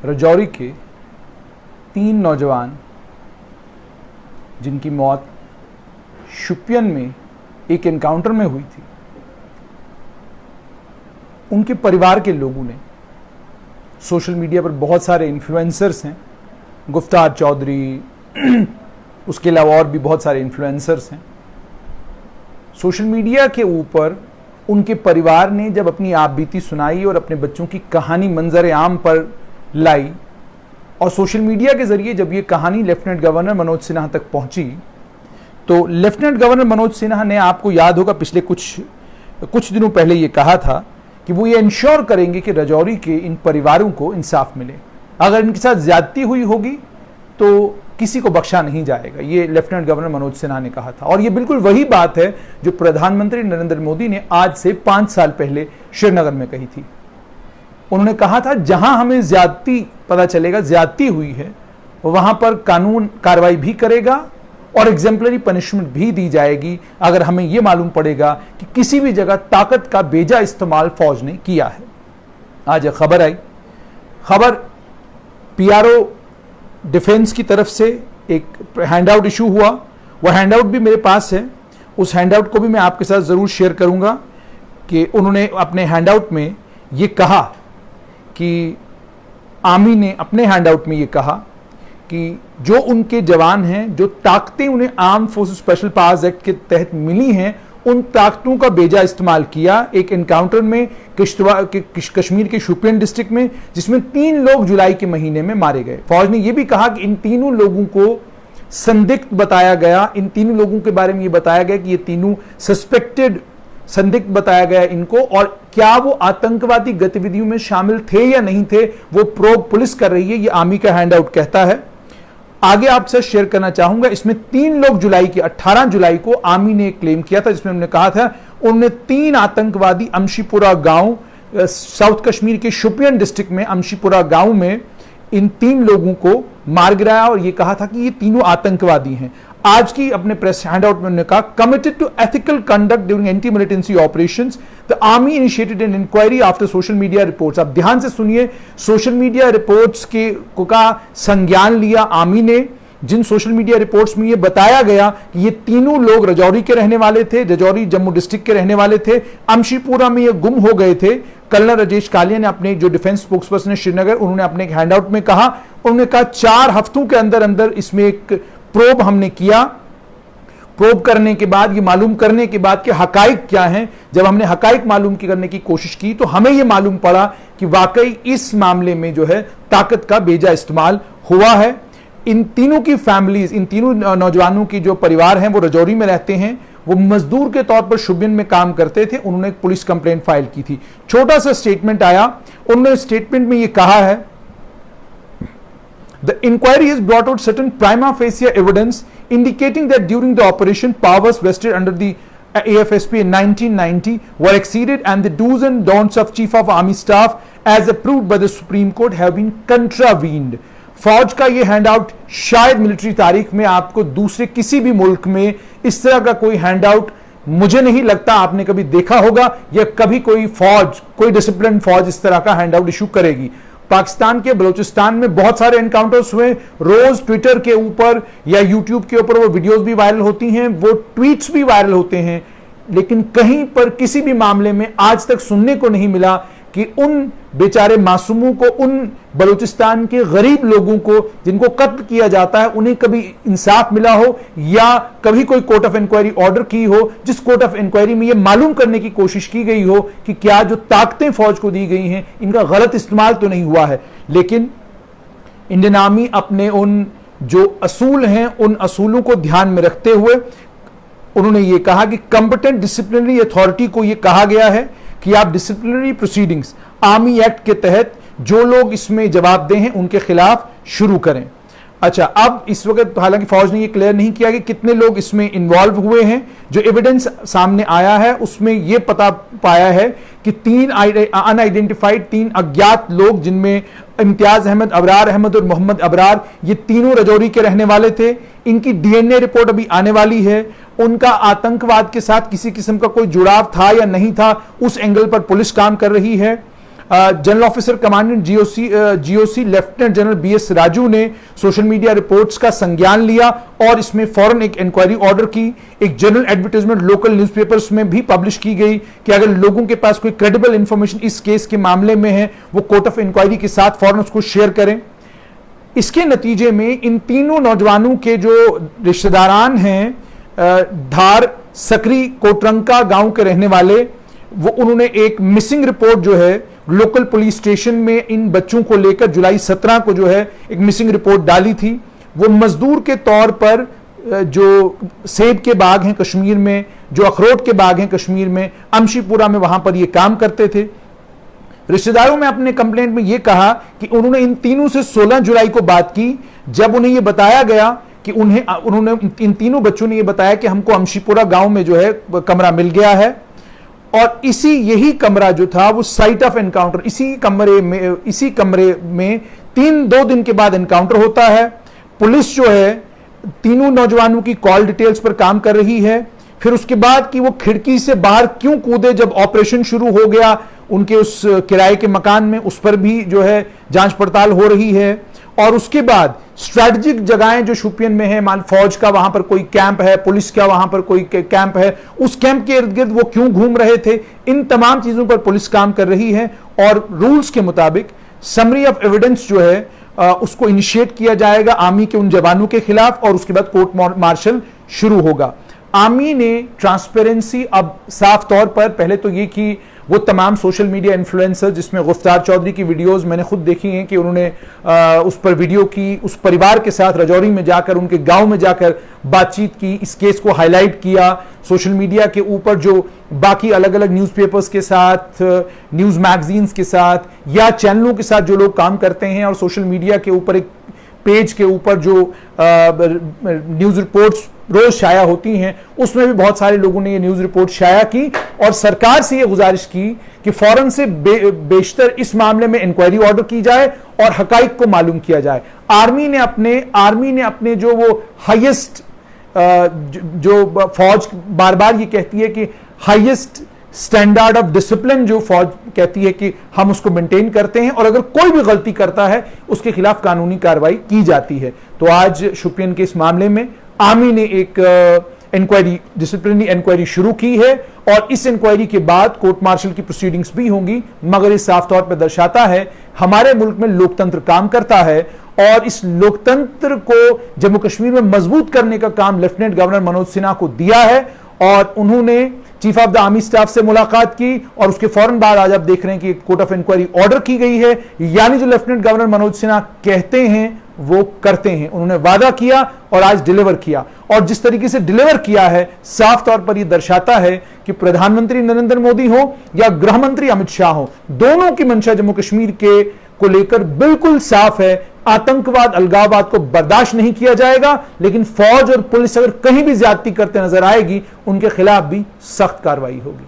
राजौरी के 3 नौजवान जिनकी मौत शोपियान में एक एनकाउंटर में हुई थी, उनके परिवार के लोगों ने सोशल मीडिया पर, बहुत सारे इन्फ्लुएंसर्स हैं, गुफ्तार चौधरी, उसके अलावा और भी बहुत सारे इन्फ्लुएंसर्स हैं, सोशल मीडिया के ऊपर उनके परिवार ने जब अपनी आपबीती सुनाई और अपने बच्चों की कहानी मंजर आम पर लाई और सोशल मीडिया के जरिए जब ये कहानी लेफ्टिनेंट गवर्नर मनोज सिन्हा तक पहुंची, तो लेफ्टिनेंट गवर्नर मनोज सिन्हा ने, आपको याद होगा, पिछले कुछ दिनों पहले ये कहा था कि वो ये इंश्योर करेंगे कि राजौरी के इन परिवारों को इंसाफ मिले। अगर इनके साथ ज्यादती हुई होगी तो किसी को बख्शा नहीं जाएगा, ये लेफ्टिनेंट गवर्नर मनोज सिन्हा ने कहा था। और ये बिल्कुल वही बात है जो प्रधानमंत्री नरेंद्र मोदी ने आज से 5 साल पहले श्रीनगर में कही थी। उन्होंने कहा था जहां हमें ज्यादती पता चलेगा, ज्यादती हुई है, वहां पर कानून कार्रवाई भी करेगा और एग्जेम्पलरी पनिशमेंट भी दी जाएगी अगर हमें यह मालूम पड़ेगा कि किसी भी जगह ताकत का बेजा इस्तेमाल फौज ने किया है। आज एक खबर आई, खबर पीआरओ डिफेंस की तरफ से एक हैंडआउट इशू हुआ। वह हैंडआउट भी मेरे पास है, उस हैंडआउट को भी मैं आपके साथ जरूर शेयर करूंगा कि उन्होंने अपने हैंडआउट में ये कहा कि आर्मी ने अपने हैंडआउट में ये कहा कि जो उनके जवान हैं, जो ताकतें उन्हें arm forces special powers act के तहत मिली हैं, उन ताकतों का बेजा इस्तेमाल किया एक एनकाउंटर में कश्मीर के शोपियान डिस्ट्रिक्ट में, जिसमें 3 लोग जुलाई के महीने में मारे गए। फौज ने यह भी कहा कि इन तीनों लोगों को संदिग्ध बताया गया, इन तीनों लोगों के बारे में यह बताया गया कि ये तीनों सस्पेक्टेड, संदिग्ध बताया गया इनको, और क्या वो आतंकवादी गतिविधियों में शामिल थे या नहीं थे, वो प्रोब पुलिस कर रही है, ये आर्मी का हैंडआउट कहता है। आगे आपसे शेयर करना चाहूंगा, इसमें 3 लोग जुलाई की 18 जुलाई को आर्मी ने क्लेम किया था, जिसमें उन्होंने कहा था उन्होंने 3 आतंकवादी अमशीपुरा गांव, साउथ कश्मीर के शोपियान डिस्ट्रिक्ट में अमशीपुरा गांव में इन 3 लोगों को मार गिराया और यह कहा था कि ये तीनों आतंकवादी हैं। आज की अपने प्रेस हैंडआउट में उन्होंने कहा, committed to ethical conduct during anti militancy operations, the army initiated an inquiry after social media reports. आप ध्यान से सुनिए, सोशल मीडिया रिपोर्ट्स का संज्ञान लिया आर्मी ने, जिन सोशल मीडिया रिपोर्ट्स में यह बताया गया कि ये तीनों लोग राजौरी के रहने वाले थे, राजौरी जम्मू डिस्ट्रिक्ट के रहने वाले थे, अमशीपुरा में ये गुम हो गए थे। कर्नल राजेश कालिया ने, अपने जो डिफेंस स्पोक्सपर्सन है श्रीनगर, उन्होंने अपने हैंडआउट में कहा, उन्होंने कहा 4 हफ्तों के अंदर अंदर इसमें एक प्रोब हमने किया। प्रोब करने के बाद, ये मालूम करने के बाद कि हकाइक क्या हैं, जब हमने हकाइक मालूम करने की कोशिश की तो हमें यह मालूम पड़ा कि वाकई इस मामले में जो है ताकत का बेजा इस्तेमाल हुआ है। इन तीनों की फैमिलीज, इन तीनों नौजवानों की जो परिवार हैं वो राजौरी में रहते हैं, वो मजदूर के तौर पर शोपियान में काम करते थे। उन्होंने एक पुलिस कंप्लेंट फाइल की थी। छोटा सा स्टेटमेंट आया, उन्होंने स्टेटमेंट में यह कहा है, the inquiry has brought out certain prima facie evidence indicating that during the operation, powers vested under the AFSP in 1990 were exceeded and the do's and don'ts of Chief of Army Staff as approved by the Supreme Court have been contravened. फौज का ये handout शायद military तारीख में आपको दूसरे किसी भी मुल्क में इस तरह का कोई हैंडआउट, मुझे नहीं लगता आपने कभी देखा होगा, या कभी कोई फौज, कोई डिसिप्लिन फौज इस तरह का हैंडआउट इशू करेगी। पाकिस्तान के बलूचिस्तान में बहुत सारे एनकाउंटर्स हुए, रोज ट्विटर के ऊपर या यूट्यूब के ऊपर वो वीडियोस भी वायरल होती हैं, वो ट्वीट्स भी वायरल होते हैं, लेकिन कहीं पर किसी भी मामले में आज तक सुनने को नहीं मिला कि उन बेचारे मासूमों को, उन बलूचिस्तान के गरीब लोगों को जिनको कत्ल किया जाता है, उन्हें कभी इंसाफ मिला हो या कभी कोई कोर्ट ऑफ इंक्वायरी ऑर्डर की हो, जिस कोर्ट ऑफ इंक्वायरी में यह मालूम करने की कोशिश की गई हो कि क्या जो ताकतें फौज को दी गई हैं इनका गलत इस्तेमाल तो नहीं हुआ है। लेकिन इंडियन आर्मी अपने उन जो असूल हैं, उन असूलों को ध्यान में रखते हुए उन्होंने ये कहा कि कंपिटेंट डिसिप्लिनरी अथॉरिटी को यह कहा गया है कि आप डिसिप्लिनरी प्रोसीडिंग्स आर्मी एक्ट के तहत जो लोग इसमें जवाबदेह हैं उनके खिलाफ शुरू करें। अच्छा, अब इस वक्त हालांकि फौज ने यह क्लियर नहीं किया कि कितने लोग इसमें इन्वॉल्व हुए हैं। जो एविडेंस सामने आया है उसमें यह पता पाया है कि 3 अनआइडेंटिफाइड, 3 अज्ञात लोग, जिनमें इम्तियाज अहमद, अबरार अहमद और मोहम्मद अबरार, ये तीनों राजौरी के रहने वाले थे। इनकी डीएनए रिपोर्ट अभी आने वाली है। उनका आतंकवाद के साथ किसी किस्म का कोई जुड़ाव था या नहीं था, उस एंगल पर पुलिस काम कर रही है। General officer commandant GOC lieutenant general BS Raju ने सोशल मीडिया रिपोर्ट्स का संज्ञान लिया और इसमें फौरन एक इंक्वायरी ऑर्डर की। एक जनरल एडवर्टाइजमेंट लोकल न्यूज़पेपर्स में भी पब्लिश की गई कि अगर लोगों के पास कोई क्रेडिबल इंफॉर्मेशन इस केस के मामले में है, वो कोर्ट ऑफ इंक्वायरी के साथ फौरन उसको शेयर करें। इसके नतीजे में इन तीनों नौजवानों के जो रिश्तेदारान हैं, धार, सकरी, कोटरंका गांव के रहने वाले, वो उन्होंने एक मिसिंग रिपोर्ट जो है लोकल पुलिस स्टेशन में इन बच्चों को लेकर जुलाई 17 को जो है एक मिसिंग रिपोर्ट डाली थी। वो मजदूर के तौर पर जो सेब के बाग हैं कश्मीर में, जो अखरोट के बाग हैं कश्मीर में, अमशीपुरा में, वहां पर ये काम करते थे। रिश्तेदारों में अपने कंप्लेंट में यह कहा कि उन्होंने इन तीनों से 16 जुलाई को बात की, जब उन्हें यह बताया गया कि उन्होंने इन तीनों बच्चों ने यह बताया कि हमको अमशीपुरा गांव में जो है कमरा मिल गया है और यही कमरा जो था वो साइट ऑफ एनकाउंटर, इसी कमरे में 2 दिन के बाद एनकाउंटर होता है। पुलिस जो है तीनों नौजवानों की कॉल डिटेल्स पर काम कर रही है। फिर उसके बाद कि वो खिड़की से बाहर क्यों कूदे जब ऑपरेशन शुरू हो गया उनके उस किराए के मकान में, उस पर भी जो है जांच पड़ताल हो रही है। और उसके बाद स्ट्रेटेजिक जगहें जो शोपियन में है, मान फौज का वहां पर कोई कैंप है, पुलिस का वहां पर कोई कैंप है, उस कैंप के इर्द गिर्द वो क्यों घूम रहे थे, इन तमाम चीजों पर पुलिस काम कर रही है। और रूल्स के मुताबिक समरी ऑफ एविडेंस जो है उसको इनिशिएट किया जाएगा आर्मी के उन जवानों के खिलाफ और उसके बाद कोर्ट मार्शल शुरू होगा। आर्मी ने ट्रांसपेरेंसी अब साफ तौर पर, पहले तो ये कि वो तमाम सोशल मीडिया इन्फ्लुएंसर, जिसमें गुफ्तार चौधरी की वीडियोस मैंने खुद देखी हैं कि उन्होंने उस पर वीडियो की, उस परिवार के साथ रजौरी में जाकर, उनके गांव में जाकर बातचीत की, इस केस को हाईलाइट किया। सोशल मीडिया के ऊपर जो बाकी अलग अलग न्यूज़पेपर्स के साथ, न्यूज़ मैगजीन्स के साथ या चैनलों के साथ जो लोग काम करते हैं और सोशल मीडिया के ऊपर एक पेज के ऊपर जो न्यूज़ रिपोर्ट्स रोज शाया होती हैं, उसमें भी बहुत सारे लोगों ने ये न्यूज़ रिपोर्ट शाया की और सरकार से ये गुजारिश की कि फौरन से बेशतर इस मामले में इंक्वायरी ऑर्डर की जाए और हकाइक को मालूम किया जाए। आर्मी ने अपने जो वो हाईएस्ट, जो फौज बार बार ये कहती है कि हाईएस्ट स्टैंडर्ड ऑफ डिसिप्लिन जो फौज कहती है कि हम उसको मेंटेन करते हैं और अगर कोई भी गलती करता है उसके खिलाफ कानूनी कार्रवाई की जाती है। तो आज शोपियन के इस मामले में आर्मी ने एक इंक्वायरी, डिसिप्लिनरी इंक्वायरी शुरू की है और इस इंक्वायरी के बाद कोर्ट मार्शल की प्रोसीडिंग्स भी होंगी। मगर ये साफ तौर पर दर्शाता है हमारे मुल्क में लोकतंत्र काम करता है और इस लोकतंत्र को जम्मू कश्मीर में मजबूत करने का काम लेफ्टिनेंट गवर्नर मनोज सिन्हा को दिया है और उन्होंने chief of the army staff से मुलाकात की और उसके फौरन बाद आज आप देख रहे हैं कि कोर्ट ऑफ इंक्वायरी ऑर्डर की गई है। यानी जो लेफ्टिनेंट गवर्नर मनोज सिन्हा कहते हैं वो करते हैं। उन्होंने वादा किया और आज डिलीवर किया और जिस तरीके से डिलीवर किया है साफ तौर पर यह दर्शाता है कि प्रधानमंत्री नरेंद्र मोदी हो या गृह मंत्री अमित शाह हो, दोनों की मंशा जम्मू कश्मीर के को लेकर बिल्कुल साफ है। आतंकवाद, अलगाववाद को बर्दाश्त नहीं किया जाएगा, लेकिन फौज और पुलिस अगर कहीं भी ज्यादती करते नजर आएगी उनके खिलाफ भी सख्त कार्रवाई होगी।